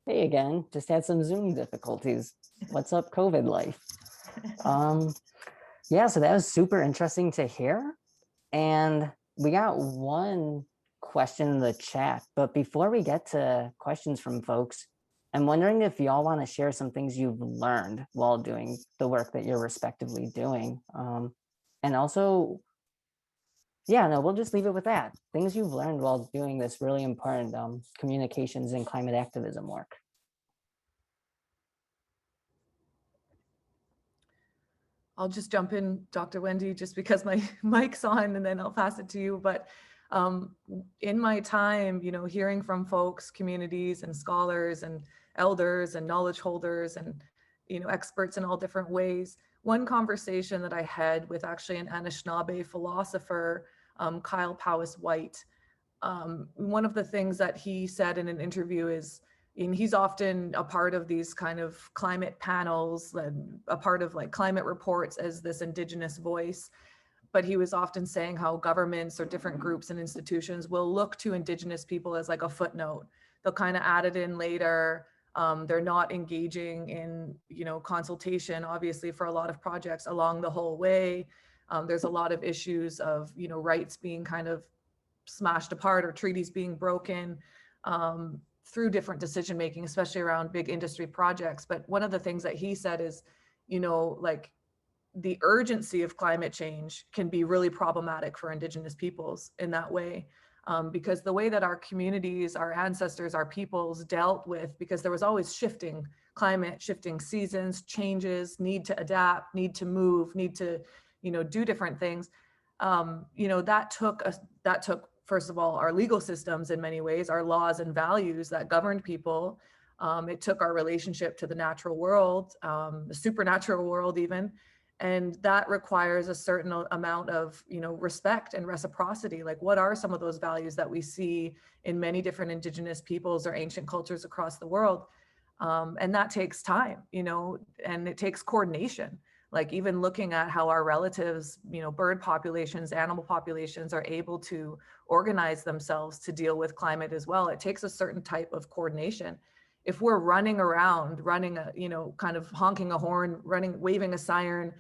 Hey again, just had some Zoom difficulties. What's up, COVID life? Um, yeah, so that was super interesting to hear. And we got one question in the chat, but before we get to questions from folks, I'm wondering if y'all want to share some things you've learned while doing the work that you're respectively doing. And also, yeah, no, we'll just leave it with that. Things you've learned while doing this really important communications and climate activism work. I'll just jump in, Dr. Wendi, just because my mic's on, and then I'll pass it to you. But in my time, hearing from folks, communities and scholars and elders and knowledge holders and, experts in all different ways, one conversation that I had with actually an Anishinaabe philosopher, Kyle Powys White, one of the things that he said in an interview is, and he's often a part of these kind of climate panels, and a part of like climate reports as this Indigenous voice. But he was often saying how governments or different groups and institutions will look to Indigenous people as like a footnote. They'll kind of add it in later. They're not engaging in, consultation, obviously, for a lot of projects along the whole way. There's a lot of issues of, rights being kind of smashed apart or treaties being broken through different decision making, especially around big industry projects. But one of the things that he said is, like the urgency of climate change can be really problematic for Indigenous peoples in that way. Because the way that our communities, our ancestors, our peoples dealt with, because there was always shifting climate, shifting seasons, changes, need to adapt, need to move, need to, do different things. That took first of all, our legal systems in many ways, our laws and values that governed people. It took our relationship to the natural world, the supernatural world even, and that requires a certain amount of respect and reciprocity. Like, what are some of those values that we see in many different Indigenous peoples or ancient cultures across the world? And that takes time, and it takes coordination. Like even looking at how our relatives, bird populations, animal populations are able to organize themselves to deal with climate as well. It takes a certain type of coordination. If we're running around, kind of honking a horn, waving a siren,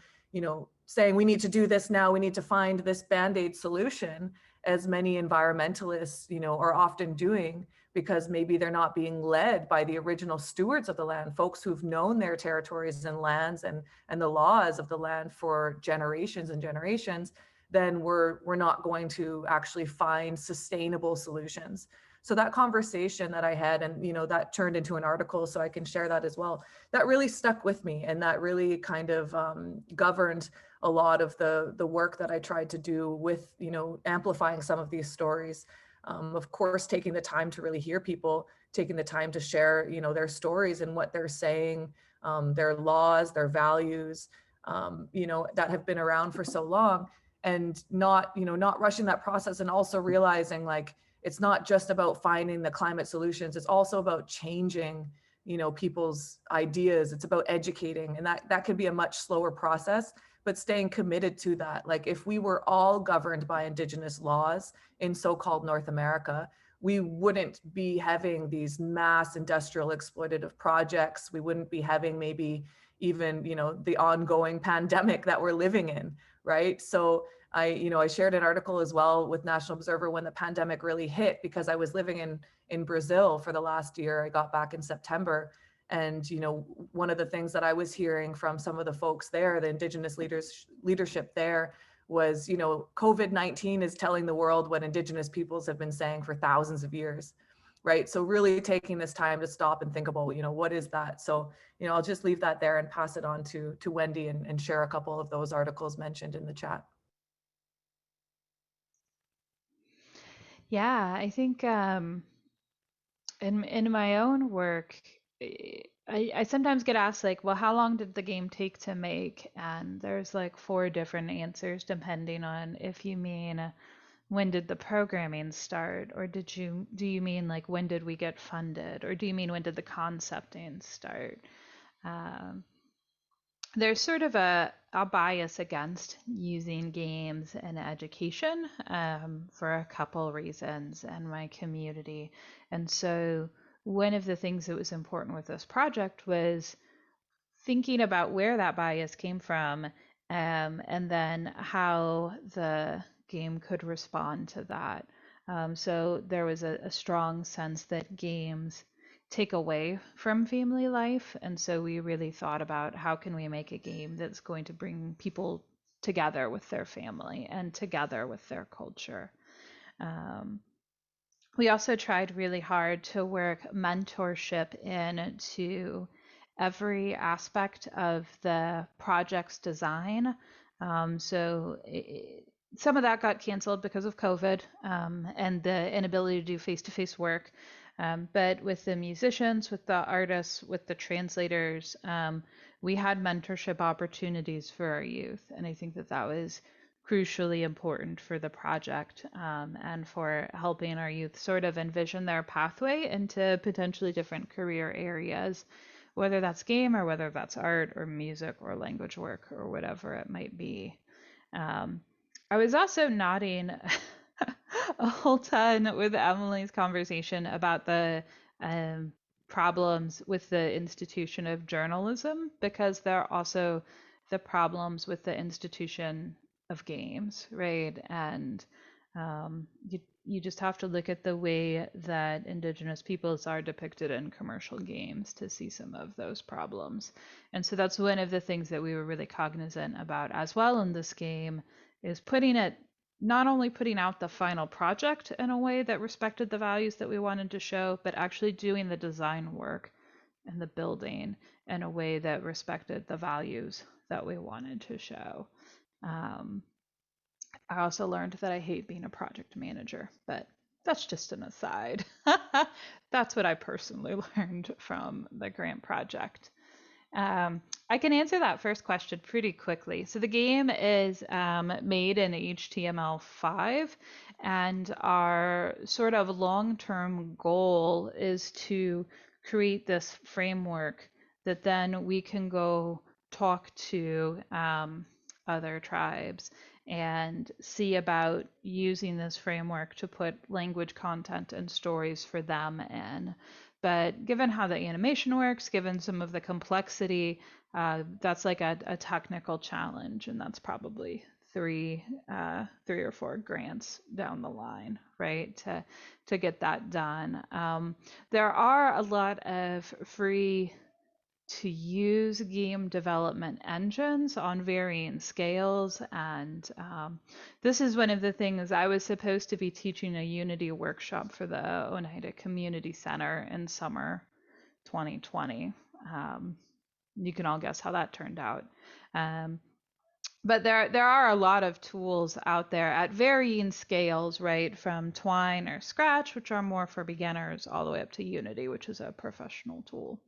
saying we need to do this now, we need to find this Band-Aid solution, as many environmentalists, are often doing, because maybe they're not being led by the original stewards of the land, folks who've known their territories and lands and the laws of the land for generations and generations, then we're not going to actually find sustainable solutions. So that conversation that I had, and that turned into an article, so I can share that as well, that really stuck with me, and that really kind of governed a lot of the work that I tried to do with amplifying some of these stories. Of course, taking the time to really hear people, taking the time to share, their stories and what they're saying, their laws, their values, that have been around for so long, and not rushing that process, and also realizing like it's not just about finding the climate solutions, it's also about changing, people's ideas. It's about educating, and that could be a much slower process, but staying committed to that. Like if we were all governed by Indigenous laws in so-called North America, we wouldn't be having these mass industrial exploitative projects. We wouldn't be having maybe even, the ongoing pandemic that we're living in, right? So I shared an article as well with National Observer when the pandemic really hit, because I was living in Brazil for the last year. I got back in September. And, one of the things that I was hearing from some of the folks there, the Indigenous leadership there, was, COVID-19 is telling the world what Indigenous peoples have been saying for thousands of years, right? So really taking this time to stop and think about, what is that? So, I'll just leave that there and pass it on to Wendi, and share a couple of those articles mentioned in the chat. Yeah, I think in my own work, I sometimes get asked like, well, how long did the game take to make? And there's like 4 different answers depending on if you mean when did the programming start, or do you mean like when did we get funded, or do you mean when did the concepting start? Um, there's sort of a bias against using games in education for a couple reasons in my community. And so one of the things that was important with this project was thinking about where that bias came from, and then how the game could respond to that. So there was a strong sense that games take away from family life, and so we really thought about how can we make a game that's going to bring people together with their family and together with their culture. We also tried really hard to work mentorship into every aspect of the project's design. Some of that got canceled because of COVID, and the inability to do face-to-face work. But with the musicians, with the artists, with the translators, we had mentorship opportunities for our youth. And I think that that was crucially important for the project, and for helping our youth sort of envision their pathway into potentially different career areas, whether that's game or whether that's art or music or language work or whatever it might be. I was also nodding a whole ton with Emilee's conversation about the problems with the institution of journalism, because there are also the problems with the institution of games, right? And you just have to look at the way that Indigenous peoples are depicted in commercial games to see some of those problems. And so that's one of the things that we were really cognizant about as well in this game, is not only putting out the final project in a way that respected the values that we wanted to show, but actually doing the design work and the building in a way that respected the values that we wanted to show. I also learned that I hate being a project manager, but that's just an aside. That's what I personally learned from the grant project. I can answer that first question pretty quickly. So the game is made in HTML5, and our sort of long-term goal is to create this framework that then we can go talk to other tribes and see about using this framework to put language content and stories for them in. But given how the animation works, given some of the complexity, that's like a technical challenge, and that's probably three or four grants down the line, right, to get that done. There are a lot of free to use game development engines on varying scales, and this is one of the things. I was supposed to be teaching a Unity workshop for the Oneida Community Center in summer 2020. You can all guess how that turned out. But there are a lot of tools out there at varying scales, right, from Twine or Scratch, which are more for beginners, all the way up to Unity, which is a professional tool.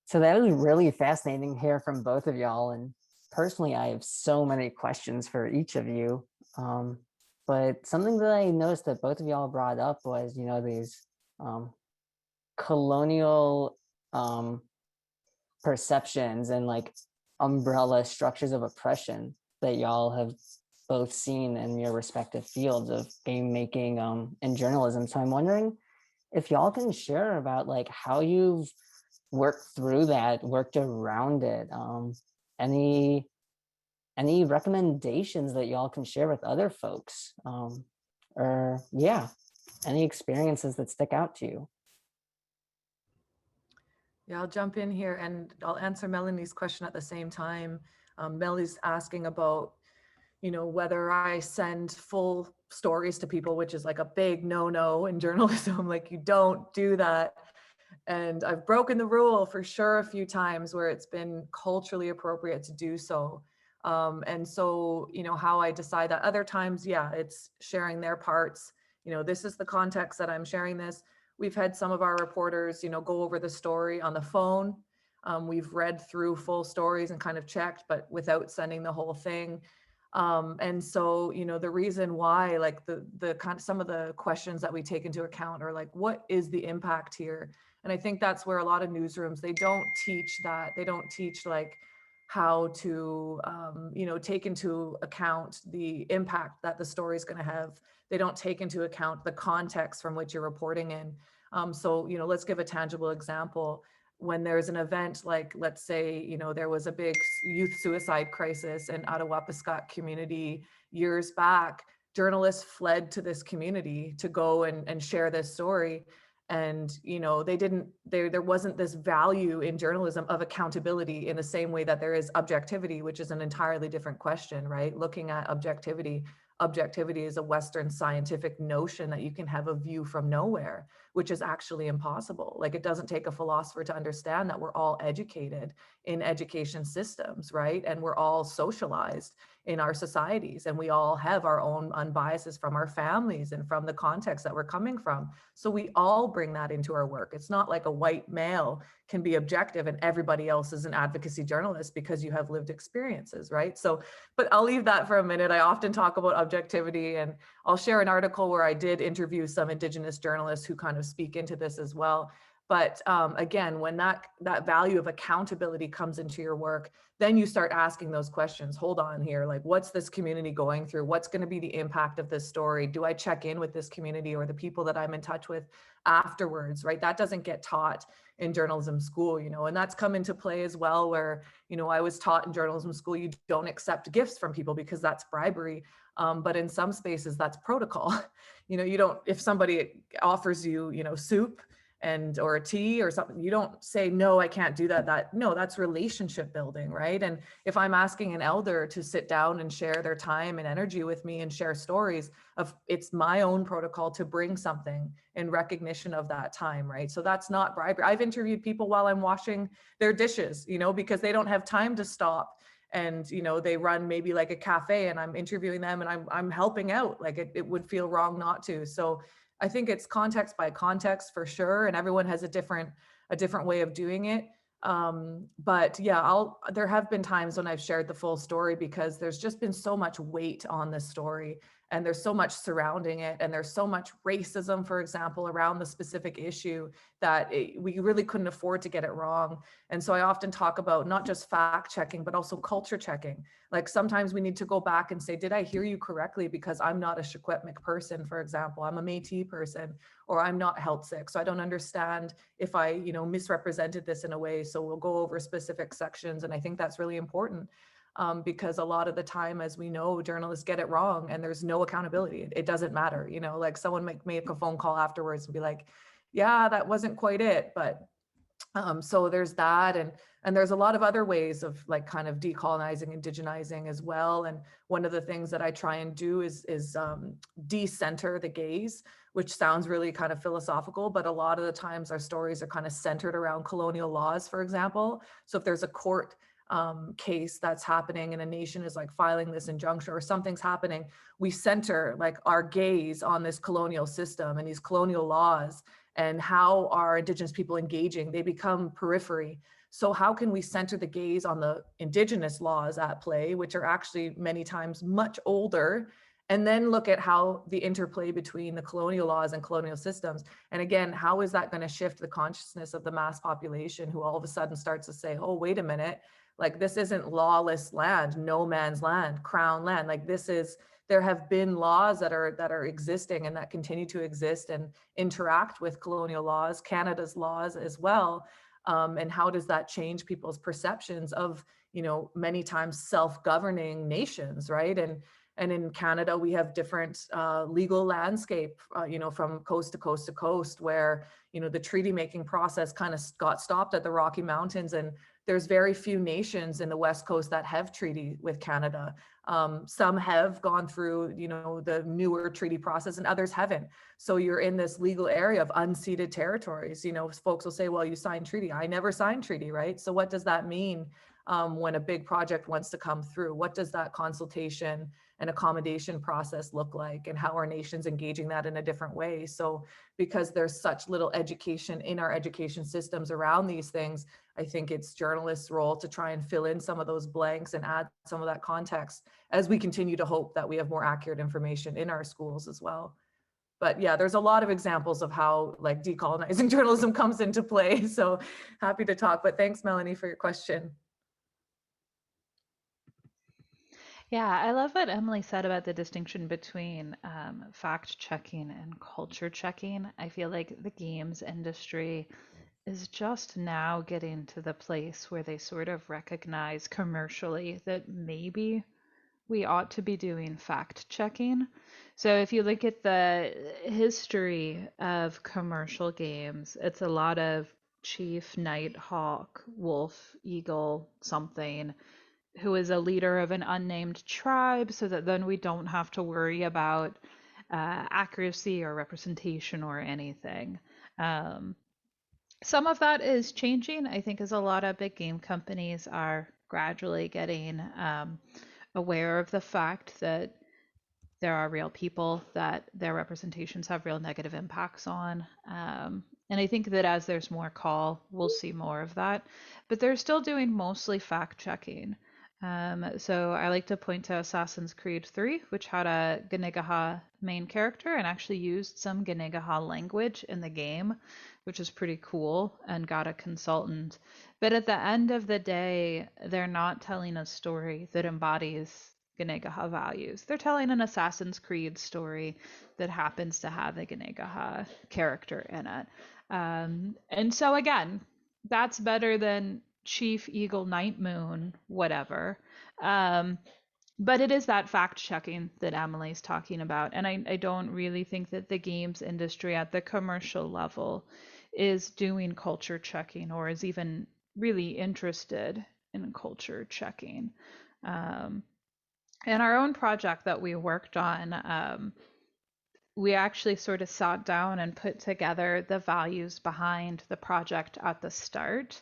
So that was really fascinating to hear from both of y'all. And personally, I have so many questions for each of you. But something that I noticed that both of y'all brought up was, these colonial perceptions and like umbrella structures of oppression that y'all have both seen in your respective fields of game making and journalism. So I'm wondering if y'all can share about like how you've worked through that, worked around it. Any recommendations that y'all can share with other folks? Or yeah, any experiences that stick out to you? Yeah, I'll jump in here and I'll answer Melanie's question at the same time. Melanie's asking about, whether I send full stories to people, which is like a big no-no in journalism. Like, you don't do that. And I've broken the rule for sure a few times where it's been culturally appropriate to do so. And so, how I decide that other times, yeah, it's sharing their parts. This is the context that I'm sharing this. We've had some of our reporters, go over the story on the phone. We've read through full stories and kind of checked, but without sending the whole thing. And so, the reason why, like the kind of some of the questions that we take into account are like, what is the impact here? And I think that's where a lot of newsrooms, they don't teach that. They don't teach like, how to, take into account the impact that the story is going to have. They don't take into account the context from which you're reporting in. So, let's give a tangible example. When there's an event like, let's say, there was a big youth suicide crisis in Attawapiskat community years back, journalists fled to this community to go and share this story. And, there wasn't this value in journalism of accountability in the same way that there is objectivity, which is an entirely different question, right? Looking at objectivity is a Western scientific notion that you can have a view from nowhere, which is actually impossible. Like, it doesn't take a philosopher to understand that we're all educated in education systems, right? And we're all socialized in our societies, and we all have our own unbiases from our families and from the context that we're coming from. So we all bring that into our work. It's not like a white male can be objective and everybody else is an advocacy journalist because you have lived experiences, right? So, but I'll leave that for a minute. I often talk about objectivity, and I'll share an article where I did interview some Indigenous journalists who kind of speak into this as well. But again, when that value of accountability comes into your work, then you start asking those questions. Hold on here, like, what's this community going through? What's going to be the impact of this story? Do I check in with this community or the people that I'm in touch with afterwards, right? That doesn't get taught in journalism school, and that's come into play as well, where, I was taught in journalism school, you don't accept gifts from people because that's bribery. But in some spaces that's protocol. You don't, if somebody offers you, soup or a tea or something, you don't say, no, I can't do that. No, that's relationship building, right? And if I'm asking an elder to sit down and share their time and energy with me and share stories it's my own protocol to bring something in recognition of that time, right? So that's not bribery. I've interviewed people while I'm washing their dishes, because they don't have time to stop. And, they run maybe like a cafe, and I'm interviewing them and I'm helping out. Like, it would feel wrong not to. So I think it's context by context for sure. And everyone has a different way of doing it. But yeah, there have been times when I've shared the full story because there's just been so much weight on this story, and there's so much surrounding it, and there's so much racism, for example, around the specific issue that we really couldn't afford to get it wrong. And so I often talk about not just fact checking, but also culture checking. Like, sometimes we need to go back and say, did I hear you correctly? Because I'm not a Secwepemc person, for example, I'm a Métis person, or I'm not Heiltsuk. So I don't understand if I, misrepresented this in a way. So we'll go over specific sections. And I think that's really important. Because a lot of the time, as we know, journalists get it wrong and there's no accountability. It doesn't matter, like someone might make a phone call afterwards and be like, yeah, that wasn't quite it. But so there's that. And there's a lot of other ways of like kind of decolonizing, indigenizing as well. And one of the things that I try and do is decenter the gaze, which sounds really kind of philosophical, but a lot of the times our stories are kind of centered around colonial laws, for example. So if there's a court case that's happening and a nation is like filing this injunction or something's happening, we center like our gaze on this colonial system and these colonial laws and how are Indigenous people engaging. They become periphery. So how can we center the gaze on the Indigenous laws at play, which are actually many times much older, and then look at how the interplay between the colonial laws and colonial systems. And again, how is that going to shift the consciousness of the mass population who all of a sudden starts to say, oh, wait a minute, like this isn't lawless land, no man's land, crown land. Like there have been laws that are existing and that continue to exist and interact with colonial laws, Canada's laws as well. And how does that change people's perceptions of, many times self-governing nations, right? And in Canada, we have different legal landscape, from coast to coast to coast, where, the treaty making process kind of got stopped at the Rocky Mountains. And there's very few nations in the West Coast that have treaty with Canada. Some have gone through, the newer treaty process and others haven't. So you're in this legal area of unceded territories. Folks will say, well, you signed treaty. I never signed treaty, right? So what does that mean when a big project wants to come through? What does that consultation and accommodation process look like, and how are nations engaging that in a different way? So because there's such little education in our education systems around these things, I think it's journalists' role to try and fill in some of those blanks and add some of that context as we continue to hope that we have more accurate information in our schools as well. But yeah, there's a lot of examples of how like decolonizing journalism comes into play. So happy to talk, but thanks, Melanie, for your question. Yeah, I love what Emilee said about the distinction between fact checking and culture checking. I feel like the games industry is just now getting to the place where they sort of recognize commercially that maybe we ought to be doing fact checking. So if you look at the history of commercial games, it's a lot of chief, knight, hawk, wolf, eagle, something, who is a leader of an unnamed tribe, so that then we don't have to worry about accuracy or representation or anything. Um, some of that is changing, I think, as a lot of big game companies are gradually getting aware of the fact that there are real people that their representations have real negative impacts on. And I think that as there's more call, we'll see more of that. But they're still doing mostly fact checking. So I like to point to Assassin's Creed 3, which had a Ginigaha main character and actually used some Ginigaha language in the game, which is pretty cool, and got a consultant. But at the end of the day, they're not telling a story that embodies Ginigaha values. They're telling an Assassin's Creed story that happens to have a Ginigaha character in it. And so again, that's better than Chief Eagle Night Moon, whatever. But it is that fact checking that Emilee's talking about. And I don't really think that the games industry at the commercial level is doing culture checking or is even really interested in culture checking. In our own project that we worked on, we actually sort of sat down and put together the values behind the project at the start.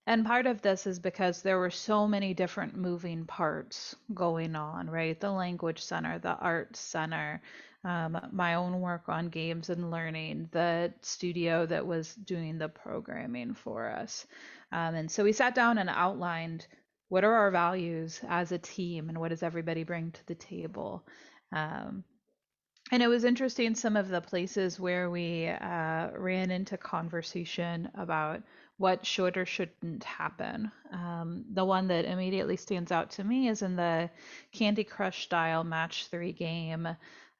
And part of this is because there were so many different moving parts going on, right? The language center, the art center, my own work on games and learning, the studio that was doing the programming for us. And so we sat down and outlined what are our values as a team and what does everybody bring to the table. And it was interesting some of the places where we ran into conversation about what should or shouldn't happen. The one that immediately stands out to me is in the Candy Crush style match 3 game.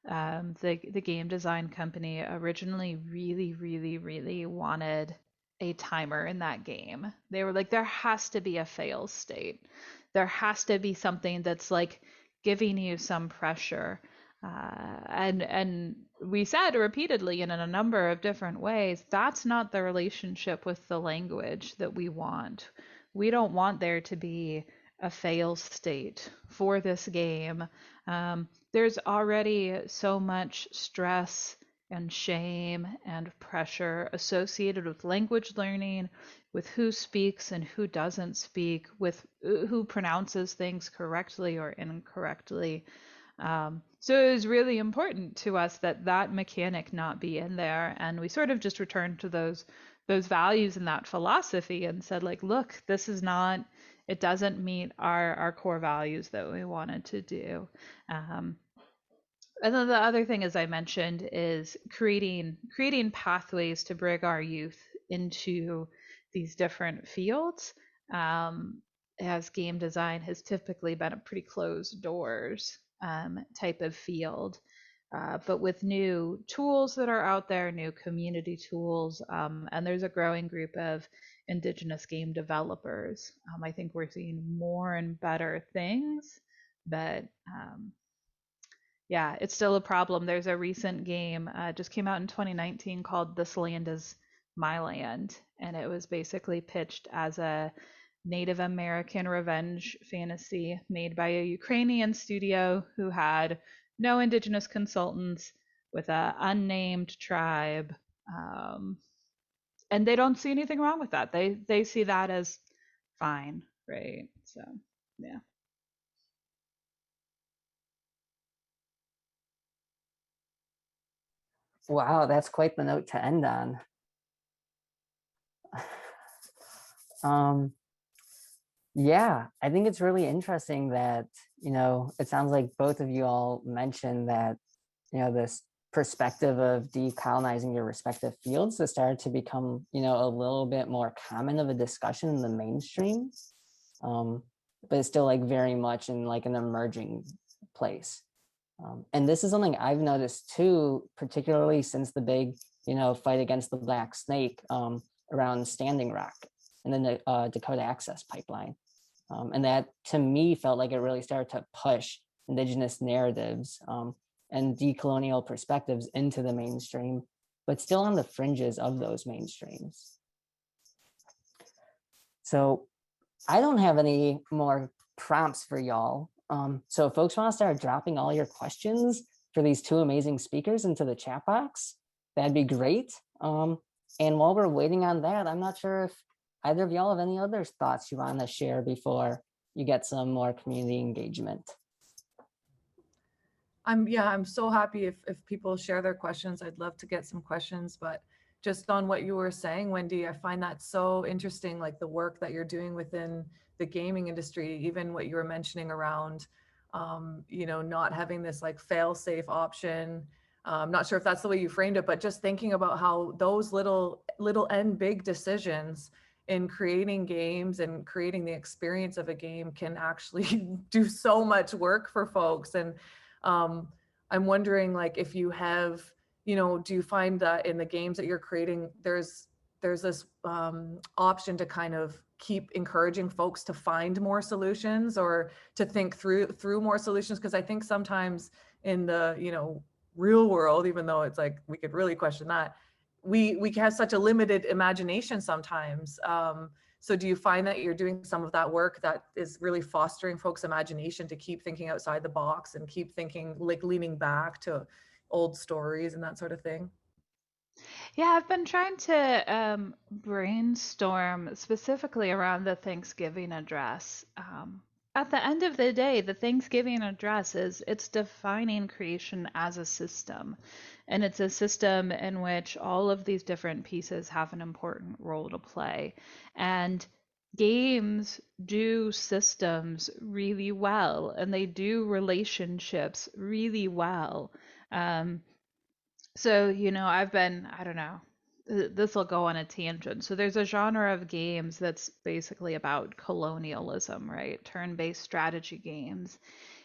The game design company originally really wanted a timer in that game. They were like, there has to be a fail state. There has to be something that's like giving you some pressure. And we said repeatedly and in a number of different ways, that's not the relationship with the language that we want. We don't want there to be a fail state for this game. There's already so much stress and shame and pressure associated with language learning, with who speaks and who doesn't speak, with who pronounces things correctly or incorrectly. So it was really important to us that that mechanic not be in there, and we sort of just returned to those values and that philosophy and said, like, look, this is not, it doesn't meet our core values that we wanted to do. And then the other thing, as I mentioned, is creating pathways to bring our youth into these different fields. As game design has typically been a pretty closed doors type of field. But with new tools that are out there, new community tools, and there's a growing group of Indigenous game developers, I think we're seeing more and better things, but yeah, it's still a problem. There's a recent game, just came out in 2019 called This Land Is My Land, and it was basically pitched as a Native American revenge fantasy made by a Ukrainian studio who had no Indigenous consultants with an unnamed tribe. And they don't see anything wrong with that. They see that as fine, right? So, yeah. Wow, that's quite the note to end on. Yeah, I think it's really interesting that, it sounds like both of you all mentioned that, this perspective of decolonizing your respective fields has started to become, a little bit more common of a discussion in the mainstream. but it's still like very much in like an emerging place. And this is something I've noticed too, particularly since the big, fight against the black snake around Standing Rock and then the Dakota Access Pipeline. And that to me felt like it really started to push Indigenous narratives and decolonial perspectives into the mainstream, but still on the fringes of those mainstreams. So I don't have any more prompts for y'all. So if folks want to start dropping all your questions for these two amazing speakers into the chat box, that'd be great. And while we're waiting on that, I'm not sure if either of y'all have any other thoughts you want to share before you get some more community engagement. I'm so happy if people share their questions. I'd love to get some questions, but just on what you were saying, Wendi, I find that so interesting, like the work that you're doing within the gaming industry, even what you were mentioning around, not having this like fail-safe option. I'm not sure if that's the way you framed it, but just thinking about how those little and big decisions in creating games and creating the experience of a game can actually do so much work for folks. And I'm wondering, like, if you have, do you find that in the games that you're creating, there's this option to kind of keep encouraging folks to find more solutions or to think through more solutions? Because I think sometimes in the, real world, even though it's like, we could really question that, we have such a limited imagination sometimes. So do you find that you're doing some of that work that is really fostering folks' imagination to keep thinking outside the box and keep thinking, like leaning back to old stories and that sort of thing? Yeah, I've been trying to brainstorm specifically around the Thanksgiving address. At the end of the day, the Thanksgiving address it's defining creation as a system. And it's a system in which all of these different pieces have an important role to play. And games do systems really well, and they do relationships really well. So, I don't know, this will go on a tangent. So there's a genre of games that's basically about colonialism, right? Turn-based strategy games,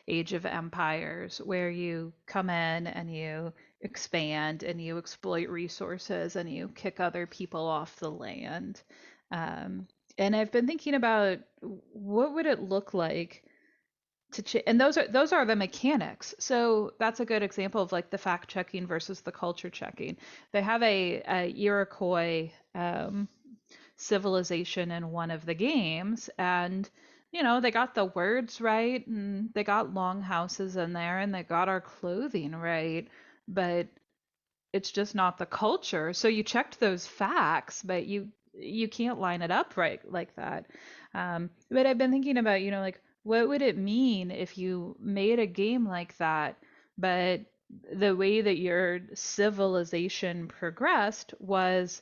Age of Empires, where you come in and you expand and you exploit resources and you kick other people off the land. And I've been thinking about what would it look like and those are the mechanics. So that's a good example of like the fact checking versus the culture checking. They have a Iroquois civilization in one of the games, and they got the words right, and they got long houses in there, and they got our clothing right, but it's just not the culture. So you checked those facts, but you can't line it up right like that. But I've been thinking about, like, what would it mean if you made a game like that, but the way that your civilization progressed was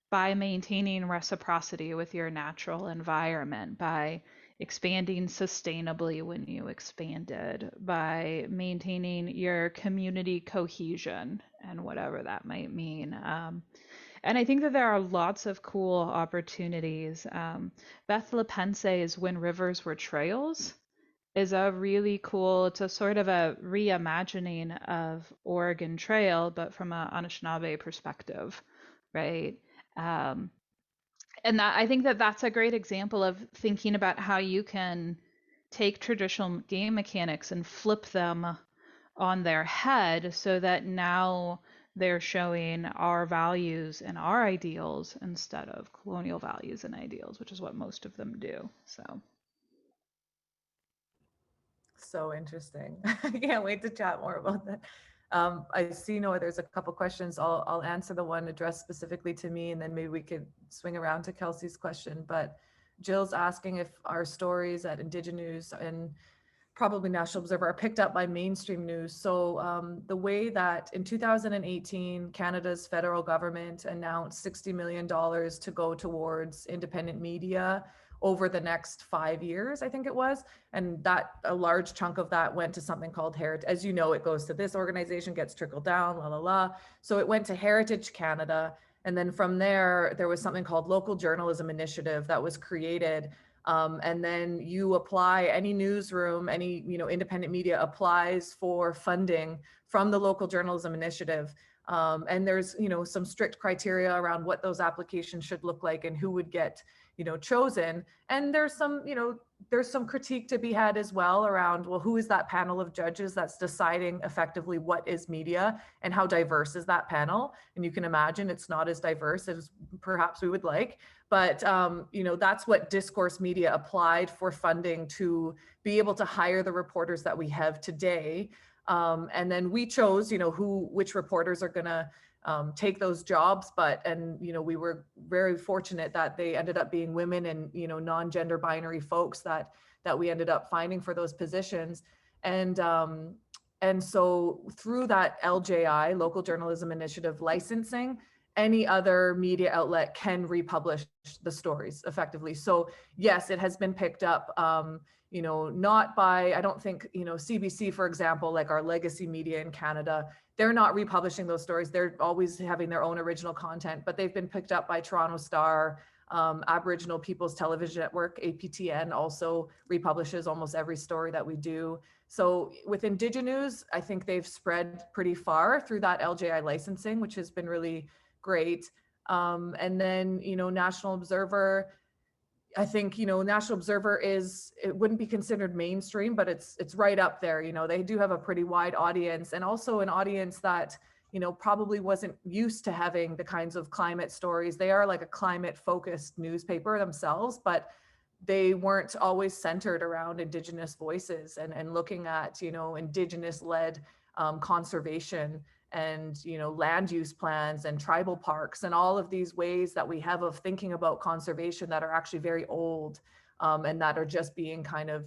by maintaining reciprocity with your natural environment, by expanding sustainably when you expanded, by maintaining your community cohesion and whatever that might mean. And I think that there are lots of cool opportunities. Beth Lepense's When Rivers Were Trails is a really cool, it's a sort of a reimagining of Oregon Trail, but from an Anishinaabe perspective, right? And I think that that's a great example of thinking about how you can take traditional game mechanics and flip them on their head so that now they're showing our values and our ideals instead of colonial values and ideals, which is what most of them do. So interesting. I can't wait to chat more about that. I see, Noah, there's a couple questions. I'll answer the one addressed specifically to me, and then maybe we could swing around to Kelsey's question. But Jill's asking if our stories at IndigiNews and probably National Observer are picked up by mainstream news. So the way that in 2018, Canada's federal government announced $60 million to go towards independent media over the next 5 years, I think it was. And that a large chunk of that went to something called Heritage. As you know, it goes to this organization, gets trickled down, la, la, la. So it went to Heritage Canada. And then from there was something called Local Journalism Initiative that was created And then you apply, any newsroom, any, you know, independent media applies for funding from the local journalism initiative. And there's, you know, some strict criteria around what those applications should look like and who would get, you know, chosen. And there's some, you know, there's some critique to be had as well around, well, who is that panel of judges that's deciding effectively what is media and how diverse is that panel? And you can imagine it's not as diverse as perhaps we would like. But, you know, that's what Discourse Media applied for funding to be able to hire the reporters that we have today. And then we chose, you know, which reporters are going to take those jobs. And, you know, we were very fortunate that they ended up being women and, you know, non-gender binary folks that we ended up finding for those positions. And so through that LJI, Local Journalism Initiative licensing, any other media outlet can republish the stories effectively. So yes, it has been picked up, you know, not by, I don't think, you know, CBC, for example, like our legacy media in Canada, they're not republishing those stories. They're always having their own original content, but they've been picked up by Toronto Star, Aboriginal People's Television Network, APTN also republishes almost every story that we do. So with IndigiNews, I think they've spread pretty far through that LJI licensing, which has been really great. And then, you know, National Observer, I think, you know, National Observer it wouldn't be considered mainstream, but it's right up there. You know, they do have a pretty wide audience, and also an audience that, you know, probably wasn't used to having the kinds of climate stories. They are like a climate focused newspaper themselves, but they weren't always centered around Indigenous voices and looking at, you know, Indigenous led conservation and, you know, land use plans and tribal parks and all of these ways that we have of thinking about conservation that are actually very old, and that are just being kind of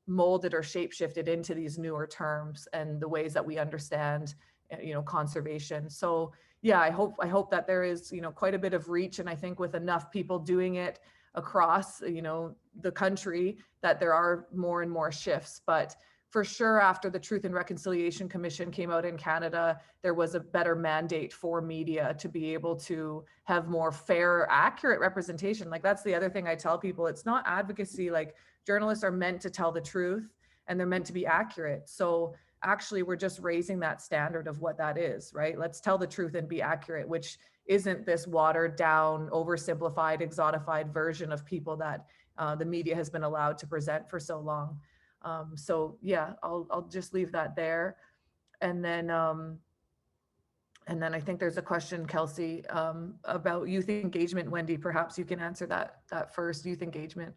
molded or shapeshifted into these newer terms and the ways that we understand, you know, conservation. So yeah, I hope that there is, you know, quite a bit of reach, and I think with enough people doing it across, you know, the country, that there are more and more shifts. But for sure, after the Truth and Reconciliation Commission came out in Canada, there was a better mandate for media to be able to have more fair, accurate representation. Like, that's the other thing I tell people. It's not advocacy. Like, journalists are meant to tell the truth and they're meant to be accurate. So actually, we're just raising that standard of what that is, right? Let's tell the truth and be accurate, which isn't this watered down, oversimplified, exotified version of people that the media has been allowed to present for so long. So yeah, I'll just leave that there. And then I think there's a question, Kelsey, about youth engagement. Wendi, perhaps you can answer that first, youth engagement.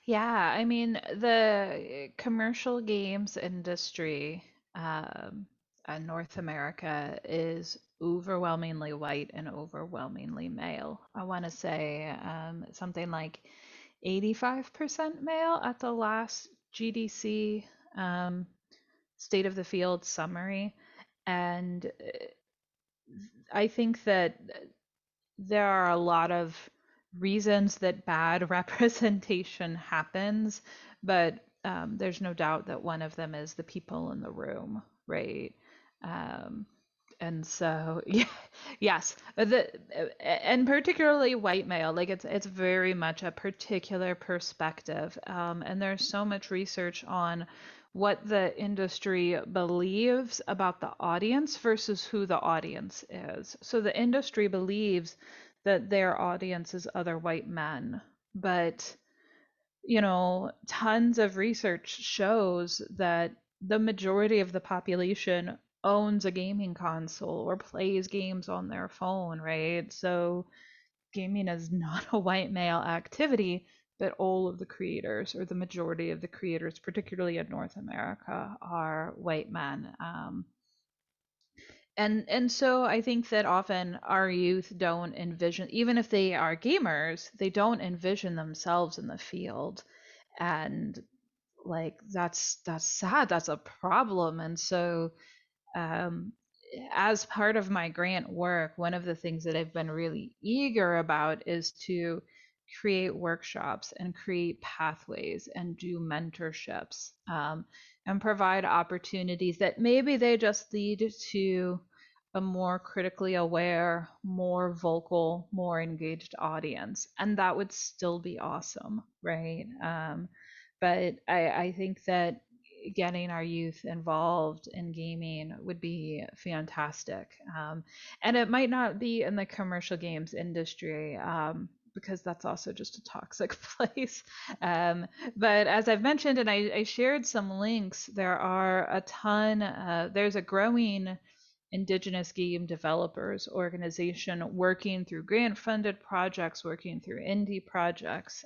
Yeah, I mean, the commercial games industry in North America is overwhelmingly white and overwhelmingly male. I want to say something like 85% male at the last GDC State of the Field summary. And I think that there are a lot of reasons that bad representation happens, but there's no doubt that one of them is the people in the room, right? And so, yeah, yes, and particularly white male, like it's very much a particular perspective, and there's so much research on what the industry believes about the audience versus who the audience is. So the industry believes that their audience is other white men, but you know, tons of research shows that the majority of the population owns a gaming console or plays games on their phone, right? So gaming is not a white male activity, but all of the creators, or the majority of the creators, particularly in North America, are white men. And so I think that often our youth don't envision, even if they are gamers, they don't envision themselves in the field. And like that's sad, that's a problem. And so as part of my grant work, one of the things that I've been really eager about is to create workshops and create pathways and do mentorships, and provide opportunities that maybe they just lead to a more critically aware, more vocal, more engaged audience. And that would still be awesome, right? But I think that getting our youth involved in gaming would be fantastic. And it might not be in the commercial games industry, because that's also just a toxic place. But as I've mentioned, and I shared some links, there are a ton, there's a growing Indigenous game developers organization working through grant funded projects, working through indie projects,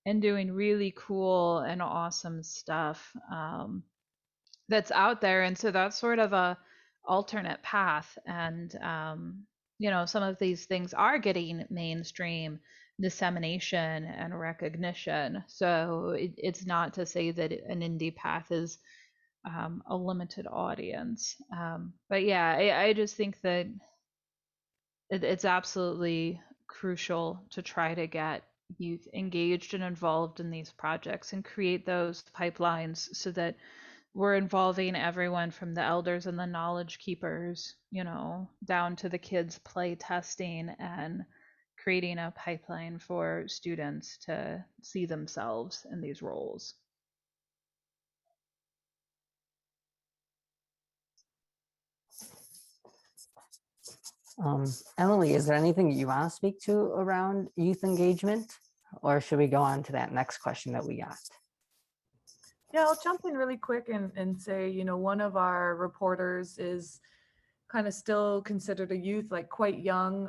and doing really cool and awesome stuff, that's out there. And so that's sort of a alternate path. And, some of these things are getting mainstream dissemination and recognition. So it's not to say that an indie path is a limited audience. But yeah, I just think that it's absolutely crucial to try to get youth engaged and involved in these projects and create those pipelines so that we're involving everyone from the elders and the knowledge keepers, down to the kids play testing, and creating a pipeline for students to see themselves in these roles. Emilee, is there anything you want to speak to around youth engagement, or should we go on to that next question that we got? Yeah, I'll jump in really quick and say, one of our reporters is kind of still considered a youth, like quite young,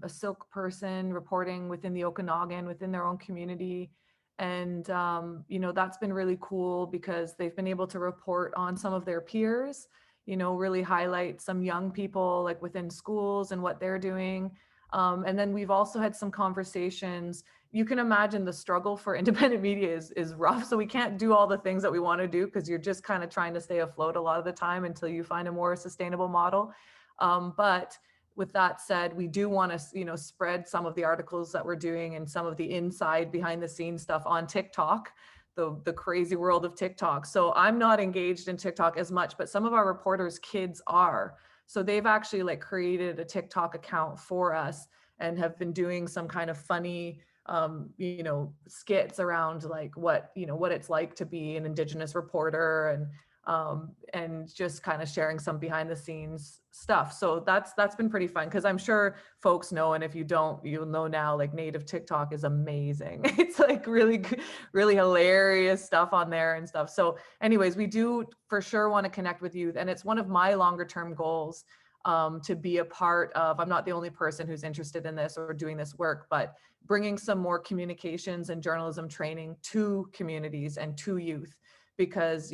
a Silk person reporting within the Okanagan, within their own community. And, that's been really cool because they've been able to report on some of their peers, really highlight some young people like within schools and what they're doing. And then we've also had some conversations. You can imagine the struggle for independent media is rough. So we can't do all the things that we want to do because you're just kind of trying to stay afloat a lot of the time until you find a more sustainable model. But with that said, we do want to, spread some of the articles that we're doing and some of the inside behind the scenes stuff on TikTok, the crazy world of TikTok. So I'm not engaged in TikTok as much, but some of our reporters' kids are. So they've actually created a TikTok account for us and have been doing some kind of funny, skits around what it's like to be an Indigenous reporter, and just kind of sharing some behind the scenes stuff. So that's been pretty fun because I'm sure folks know, and if you don't, you'll know now, native TikTok is amazing. It's really, really hilarious stuff on there and stuff. So anyways, we do for sure want to connect with youth, and it's one of my longer term goals to be a part of. I'm not the only person who's interested in this or doing this work, but bringing some more communications and journalism training to communities and to youth, because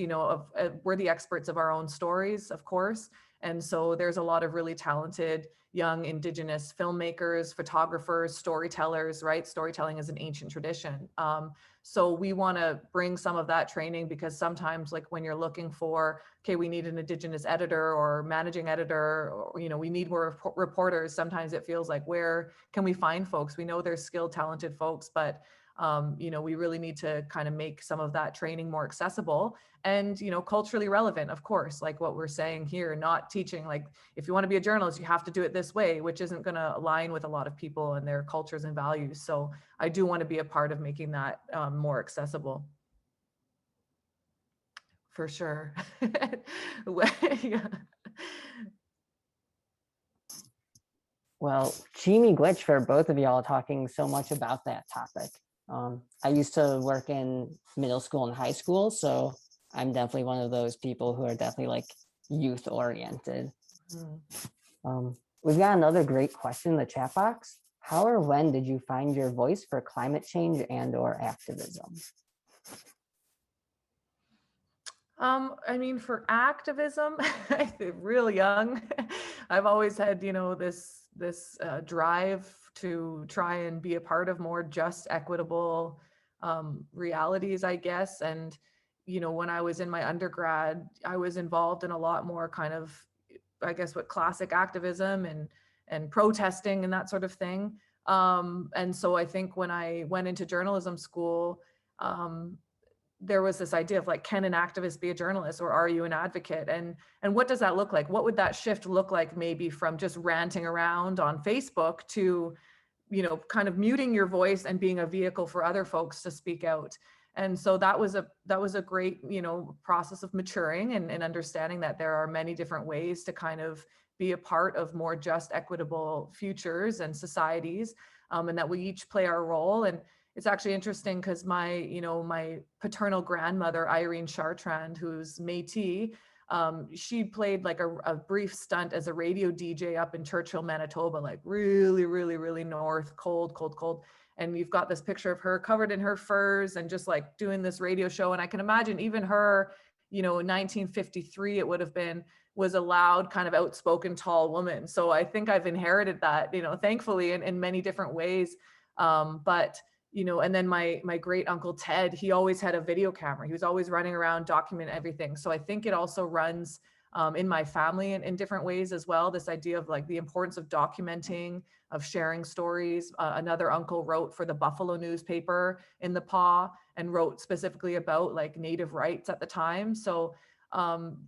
we're the experts of our own stories, of course. And so there's a lot of really talented young Indigenous filmmakers, photographers, storytellers, right? Storytelling is an ancient tradition. So we want to bring some of that training, because sometimes when you're looking for, okay, we need an Indigenous editor or managing editor, or, we need more reporters. Sometimes it feels like, where can we find folks? We know there's skilled, talented folks, but we really need to kind of make some of that training more accessible and, culturally relevant, of course, like what we're saying here, not teaching, if you want to be a journalist, you have to do it this way, which isn't going to align with a lot of people and their cultures and values. So I do want to be a part of making that more accessible. For sure. Yeah. Well, Chimi Glitch for both of y'all talking so much about that topic. I used to work in middle school and high school, so I'm definitely one of those people who are definitely youth oriented. We've got another great question in the chat box. How or when did you find your voice for climate change and/or activism? For activism, real young. I've always had, this drive to try and be a part of more just, equitable realities, I guess. And, when I was in my undergrad, I was involved in a lot more kind of, I guess, what classic activism and protesting and that sort of thing. And so I think when I went into journalism school, there was this idea of like, can an activist be a journalist, or are you an advocate? And what does that look like? What would that shift look like, maybe from just ranting around on Facebook to, kind of muting your voice and being a vehicle for other folks to speak out? And so that was a great, process of maturing and understanding that there are many different ways to kind of be a part of more just, equitable futures and societies, and that we each play our role. And it's actually interesting because my paternal grandmother, Irene Chartrand, who's Métis, she played like a brief stunt as a radio DJ up in Churchill, Manitoba, like really, really, really north, cold, cold, cold. And you've got this picture of her covered in her furs and just like doing this radio show. And I can imagine even her, in 1953, it would have been, was a loud, kind of outspoken, tall woman. So I think I've inherited that, thankfully, in many different ways. But and then my great uncle Ted, he always had a video camera. He was always running around, document everything. So I think it also runs in my family in different ways as well. This idea of like the importance of documenting, of sharing stories. Another uncle wrote for the Buffalo newspaper in the Paw and wrote specifically about like Native rights at the time. So,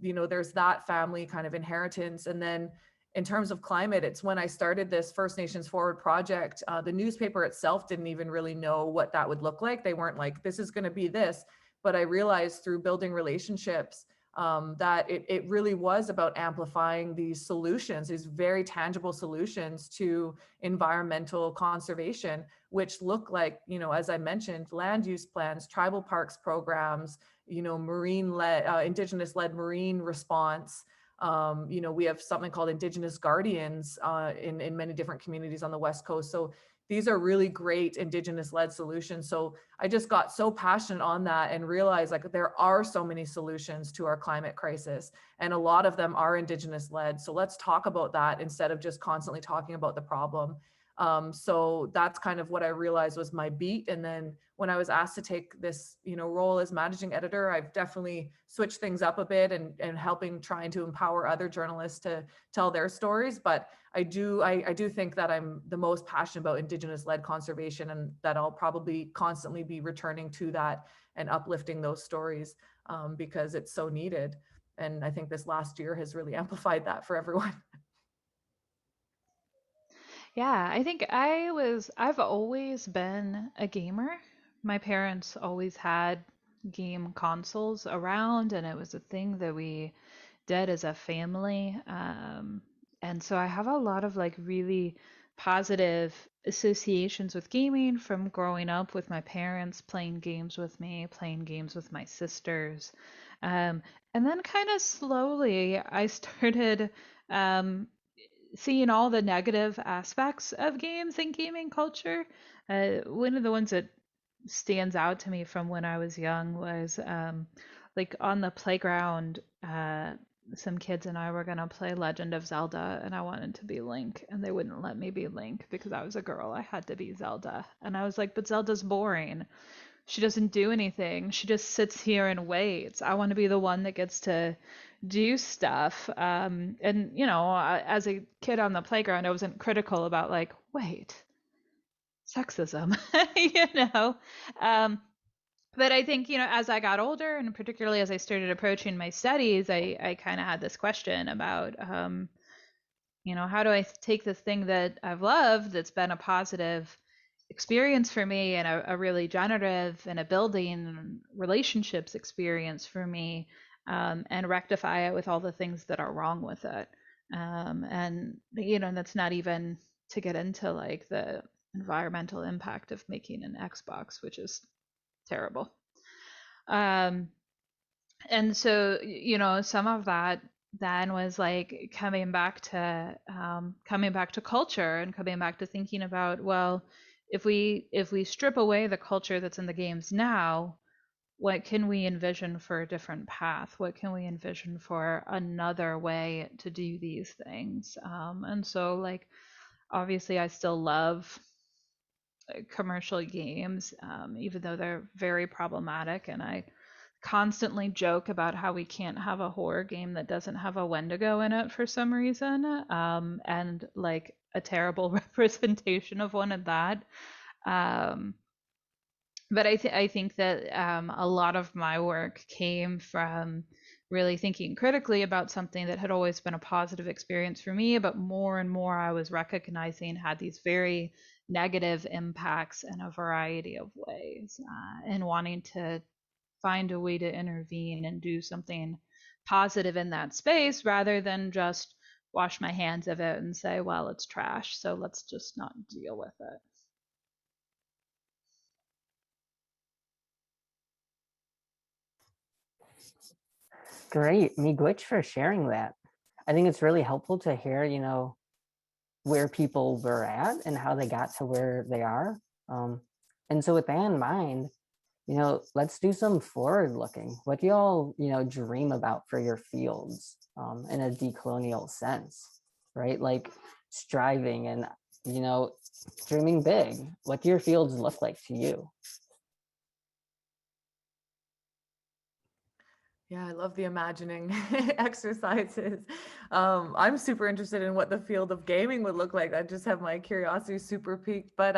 there's that family kind of inheritance. And then in terms of climate, it's when I started this First Nations Forward project, the newspaper itself didn't even really know what that would look like. They weren't like, this is going to be this. But I realized through building relationships that it really was about amplifying these solutions, these very tangible solutions to environmental conservation, which look like, as I mentioned, land use plans, tribal parks programs, marine-led, Indigenous-led marine response. We have something called Indigenous Guardians in many different communities on the West Coast. So these are really great Indigenous-led solutions. So I just got so passionate on that and realized like there are so many solutions to our climate crisis, and a lot of them are Indigenous-led. So let's talk about that instead of just constantly talking about the problem. So that's kind of what I realized was my beat. And then when I was asked to take this, role as managing editor, I've definitely switched things up a bit and trying to empower other journalists to tell their stories. But I do think that I'm the most passionate about Indigenous-led conservation, and that I'll probably constantly be returning to that and uplifting those stories because it's so needed. And I think this last year has really amplified that for everyone. Yeah, I think I've always been a gamer. My parents always had game consoles around, and it was a thing that we did as a family. And so I have a lot of like really positive associations with gaming from growing up with my parents playing games with me, playing games with my sisters. And then kind of slowly I started seeing all the negative aspects of games and gaming culture. One of the ones that stands out to me from when I was young was like on the playground, some kids and I were gonna play Legend of Zelda, and I wanted to be Link, and they wouldn't let me be Link because I was a girl. I had to be Zelda, and I was like, but Zelda's boring. She doesn't do anything. She just sits here and waits. I want to be the one that gets to do stuff. And as a kid on the playground, I wasn't critical about like, wait, sexism, you know. But I think, as I got older, and particularly as I started approaching my studies, I kind of had this question about, how do I take this thing that I've loved, that's been a positive experience for me and a really generative and a building relationships experience for me, and rectify it with all the things that are wrong with it. And, that's not even to get into like the environmental impact of making an Xbox, which is terrible. And so, some of that then was like coming back to culture and coming back to thinking about, well, if we strip away the culture that's in the games now, what can we envision for a different path? What can we envision for another way to do these things? And so, like, obviously, I still love commercial games, even though they're very problematic. And I constantly joke about how we can't have a horror game that doesn't have a Wendigo in it for some reason, and like a terrible representation of one at that. But But I think that a lot of my work came from really thinking critically about something that had always been a positive experience for me, but more and more I was recognizing had these very negative impacts in a variety of ways, and wanting to find a way to intervene and do something positive in that space rather than just wash my hands of it and say, well, it's trash, so let's just not deal with it. Great, Miigwech, for sharing that. I think it's really helpful to hear, where people were at and how they got to where they are. And so with that in mind, let's do some forward looking. What do y'all, dream about for your fields in a decolonial sense, right? Like striving and, you know, dreaming big. What do your fields look like to you? Yeah, I love the imagining exercises. I'm super interested in what the field of gaming would look like. I just have my curiosity super peaked. But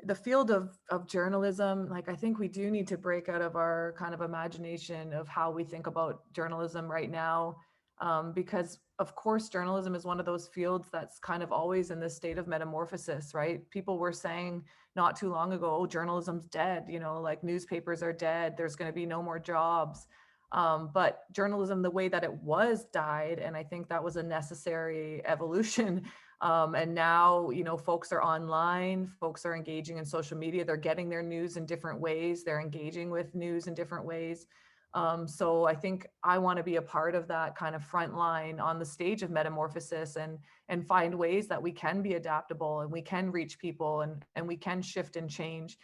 the field of journalism, like I think we do need to break out of our kind of imagination of how we think about journalism right now. Because of course, journalism is one of those fields that's kind of always in this state of metamorphosis, right? People were saying not too long ago, oh, journalism's dead, like newspapers are dead, there's going to be no more jobs. But journalism, the way that it was, died. And I think that was a necessary evolution. And now, folks are online, folks are engaging in social media, they're getting their news in different ways, they're engaging with news in different ways. So I think I want to be a part of that kind of front line on the stage of metamorphosis and find ways that we can be adaptable and we can reach people and we can shift and change.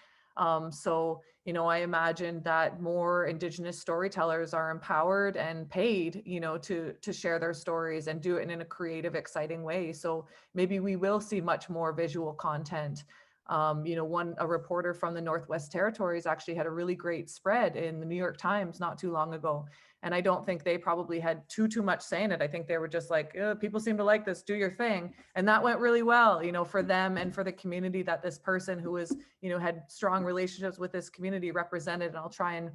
So, I imagine that more Indigenous storytellers are empowered and paid, to share their stories and do it in a creative, exciting way. So maybe we will see much more visual content. A reporter from the Northwest Territories actually had a really great spread in the New York Times not too long ago. And I don't think they probably had too much say in it. I think they were just like, people seem to like this, do your thing. And that went really well, for them and for the community that this person who was, had strong relationships with this community represented. And I'll try and,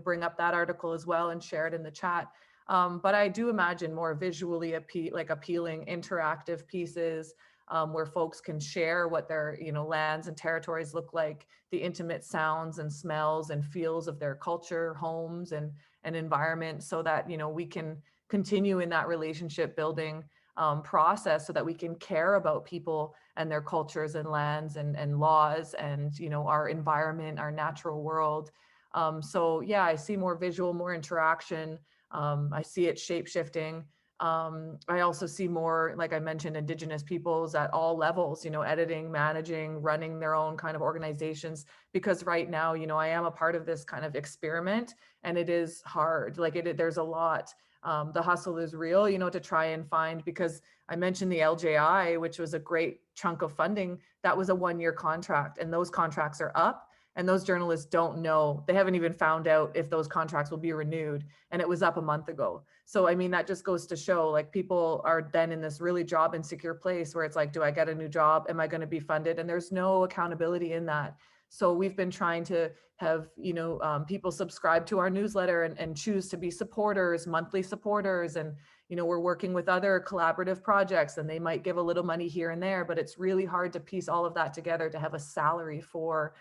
bring up that article as well and share it in the chat. But I do imagine more visually appealing, interactive pieces, where folks can share what their lands and territories look like, the intimate sounds and smells and feels of their culture, homes and environment, so that we can continue in that relationship building process, so that we can care about people and their cultures and lands and laws and our environment, our natural world. So yeah, I see more visual, more interaction. I see it shape shifting. I also see more, like I mentioned, Indigenous peoples at all levels, editing, managing, running their own kind of organizations, because right now, I am a part of this kind of experiment and it is hard. There's a lot. The hustle is real, to try and find, because I mentioned the LJI, which was a great chunk of funding. That was a 1-year contract and those contracts are up. And those journalists don't know, they haven't even found out if those contracts will be renewed. And it was up a month ago. So, I mean, that just goes to show, like, people are then in this really job insecure place where it's like, do I get a new job? Am I going to be funded? And there's no accountability in that. So we've been trying to have, people subscribe to our newsletter and choose to be supporters, monthly supporters. And, we're working with other collaborative projects and they might give a little money here and there, but it's really hard to piece all of that together to have a salary for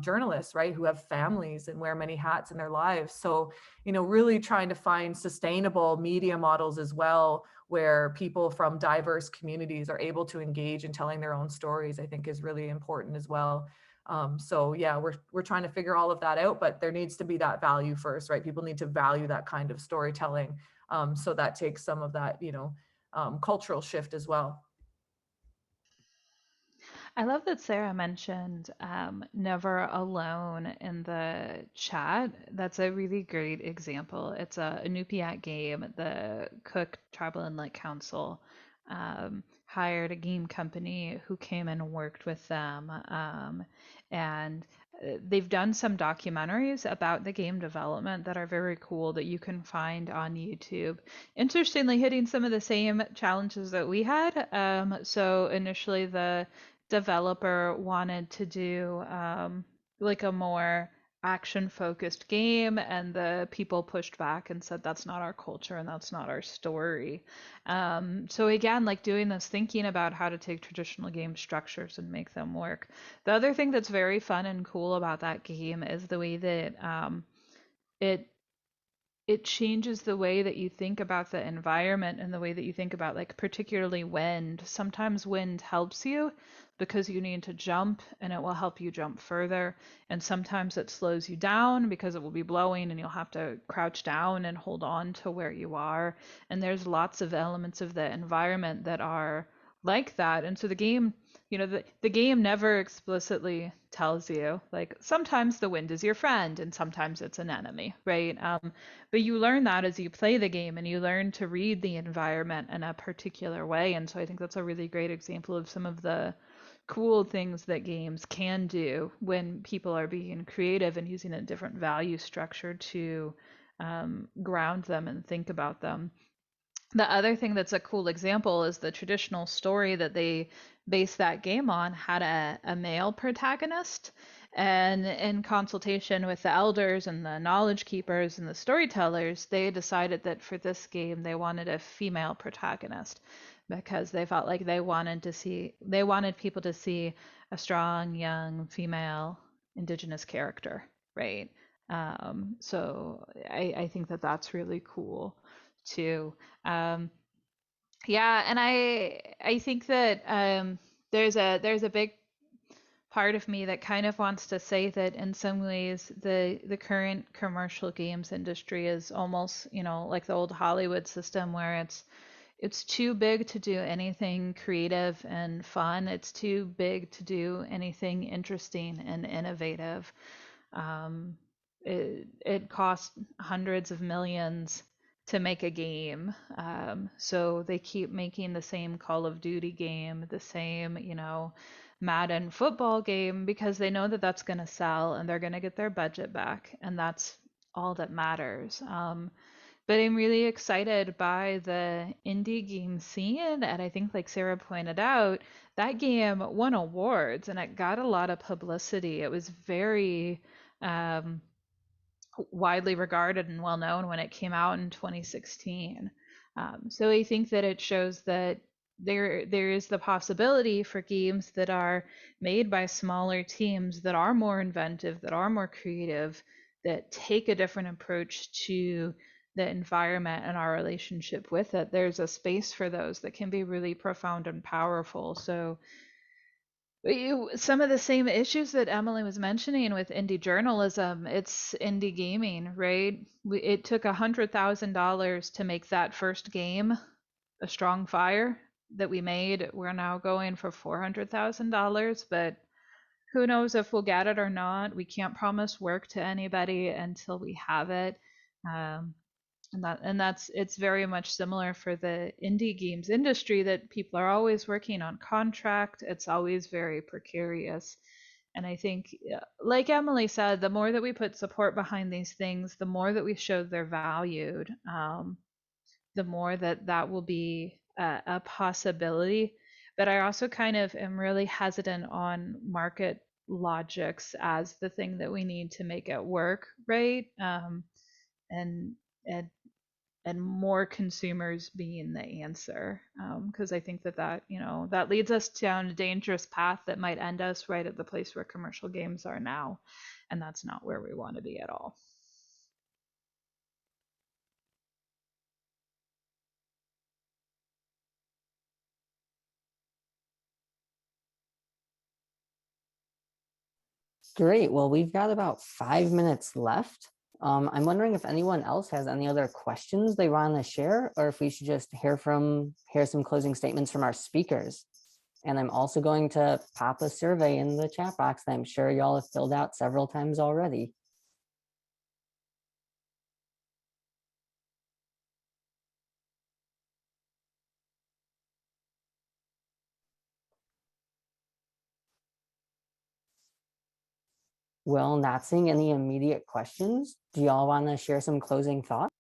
journalists, right, who have families and wear many hats in their lives. So, really trying to find sustainable media models as well, where people from diverse communities are able to engage in telling their own stories, I think is really important as well. So yeah, we're trying to figure all of that out, but there needs to be that value first, right? People need to value that kind of storytelling. So that takes some of that, cultural shift as well. I love that Sarah mentioned Never Alone in the chat. That's a really great example. It's a Inupiat game. The Cook Tribal Inlet Council hired a game company who came and worked with them. And they've done some documentaries about the game development that are very cool that you can find on YouTube. Interestingly, hitting some of the same challenges that we had. So initially, the developer wanted to do like a more action focused game, and the people pushed back and said that's not our culture and that's not our story. So again, like doing this, thinking about how to take traditional game structures and make them work. The other thing that's very fun and cool about that game is the way that it it changes the way that you think about the environment and the way that you think about, like, particularly wind. Sometimes wind helps you because you need to jump and it will help you jump further. And sometimes it slows you down because it will be blowing and you'll have to crouch down and hold on to where you are. And there's lots of elements of the environment that are like that. And so the game, the game never explicitly tells you, like, sometimes the wind is your friend and sometimes it's an enemy, right? But you learn that as you play the game, and you learn to read the environment in a particular way. And so I think that's a really great example of some of the cool things that games can do when people are being creative and using a different value structure to ground them and think about them. The other thing that's a cool example is the traditional story that they based that game on had a male protagonist. And in consultation with the elders and the knowledge keepers and the storytellers, they decided that for this game they wanted a female protagonist because they felt like they wanted people to see a strong, young, female Indigenous character, right? So I think that that's really cool too. Um, yeah, and I think that there's a big part of me that kind of wants to say that in some ways the current commercial games industry is almost, like the old Hollywood system where it's too big to do anything creative and fun. It's too big to do anything interesting and innovative. Um, it costs hundreds of millions to make a game. So they keep making the same Call of Duty game, the same, Madden football game, because they know that that's going to sell and they're going to get their budget back. And that's all that matters. But I'm really excited by the indie game scene. And I think, like Sarah pointed out, that game won awards and it got a lot of publicity. It was very um, widely regarded and well known when it came out in 2016. So I think that it shows that there is the possibility for games that are made by smaller teams that are more inventive, that are more creative, that take a different approach to the environment and our relationship with it. There's a space for those that can be really profound and powerful. So some of the same issues that Emilee was mentioning with indie journalism, it's indie gaming, right? It took $100,000 to make that first game, A Strong Fire, that we made. We're now going for $400,000, but who knows if we'll get it or not. We can't promise work to anybody until we have it. Um, and that's it's very much similar for the indie games industry, that people are always working on contract. It's always very precarious. And I think, like Emilee said, the more that we put support behind these things, the more that we show they're valued, the more that will be a possibility. But I also kind of am really hesitant on market logics as the thing that we need to make it work, right? And and and more consumers being the answer, because I think that leads us down a dangerous path that might end us right at the place where commercial games are now, and that's not where we want to be at all. Great. Well, we've got about 5 minutes left. I'm wondering if anyone else has any other questions they want to share, or if we should just hear some closing statements from our speakers. And I'm also going to pop a survey in the chat box that I'm sure y'all have filled out several times already. Well, not seeing any immediate questions, do y'all want to share some closing thoughts?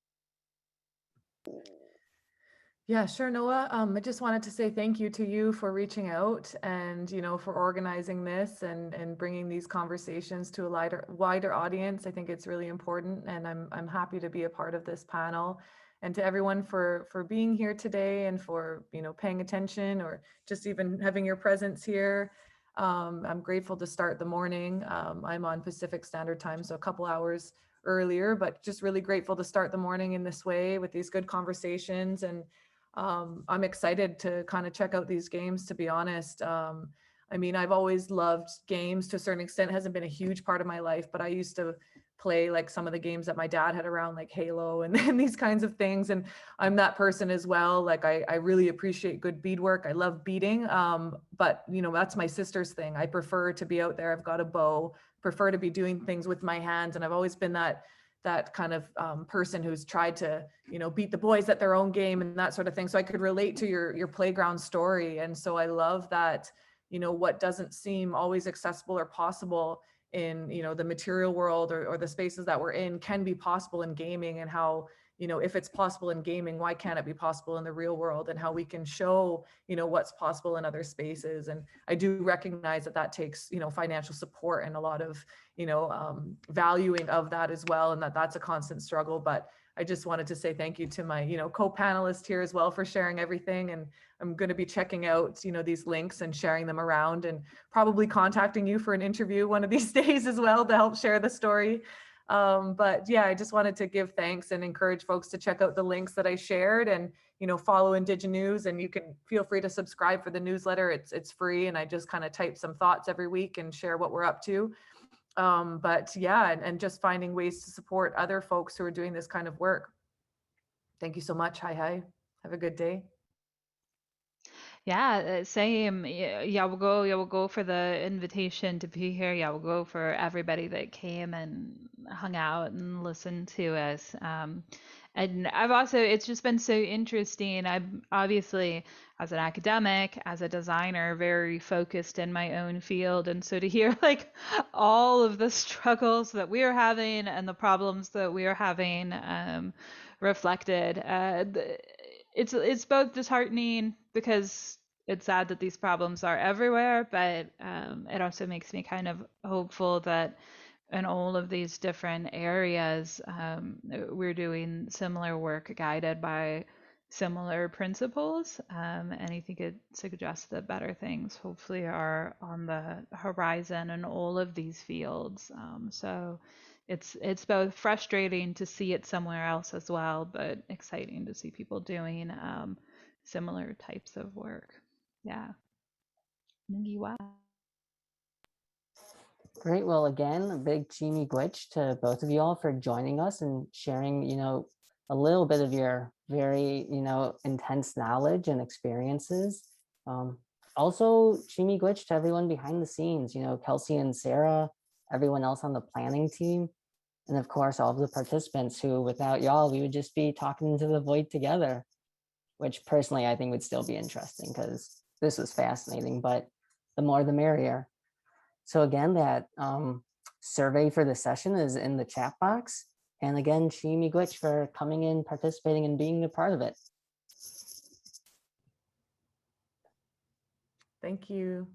Yeah, sure, Noah. I just wanted to say thank you to you for reaching out and, for organizing this and bringing these conversations to a wider audience. I think it's really important, and I'm happy to be a part of this panel. And to everyone for being here today and for, paying attention or just even having your presence here. I'm grateful to start the morning. I'm on Pacific Standard Time, so a couple hours earlier, but just really grateful to start the morning in this way with these good conversations. And I'm excited to kind of check out these games, to be honest. I mean, I've always loved games to a certain extent. It hasn't been a huge part of my life, but I used to play like some of the games that my dad had around, like Halo and these kinds of things. And I'm that person as well. Like I really appreciate good beadwork. I love beading, but that's my sister's thing. I prefer to be out there. I've got a bow, prefer to be doing things with my hands. And I've always been that kind of person who's tried to, beat the boys at their own game and that sort of thing. So I could relate to your playground story. And so I love that, what doesn't seem always accessible or possible in, the material world or the spaces that we're in can be possible in gaming, and how, if it's possible in gaming, why can't it be possible in the real world, and how we can show, what's possible in other spaces. And I do recognize that takes, financial support and a lot of, valuing of that as well. And that's a constant struggle. But I just wanted to say thank you to my, co-panelist here as well for sharing everything. And I'm going to be checking out, these links and sharing them around, and probably contacting you for an interview one of these days as well to help share the story. But yeah, I just wanted to give thanks and encourage folks to check out the links that I shared, and, follow IndigiNews, and you can feel free to subscribe for the newsletter. It's free. And I just kind of type some thoughts every week and share what we're up to. But yeah, and just finding ways to support other folks who are doing this kind of work. Thank you so much. Hi. Have a good day. Yeah, same. Yeah, we'll go for the invitation to be here. Yeah, we'll go for everybody that came and hung out and listened to us. And I've also, it's just been so interesting. I'm obviously, as an academic, as a designer, very focused in my own field. And so to hear like all of the struggles that we are having and the problems that we are having reflected, it's both disheartening because it's sad that these problems are everywhere, but it also makes me kind of hopeful that in all of these different areas, we're doing similar work guided by similar principles. And I think it suggests that better things hopefully are on the horizon in all of these fields. So it's both frustrating to see it somewhere else as well, but exciting to see people doing similar types of work. Yeah. Great. Well, again, a big chimi gwitch to both of you all for joining us and sharing, a little bit of your very, intense knowledge and experiences. Also, chimi gwitch to everyone behind the scenes, Kelsey and Sarah, everyone else on the planning team, and of course, all of the participants who, without y'all, we would just be talking into the void together, which personally I think would still be interesting because this was fascinating, but the more the merrier. So again, that survey for the session is in the chat box. And again, Chimi Gwitch for coming in, participating, and being a part of it. Thank you.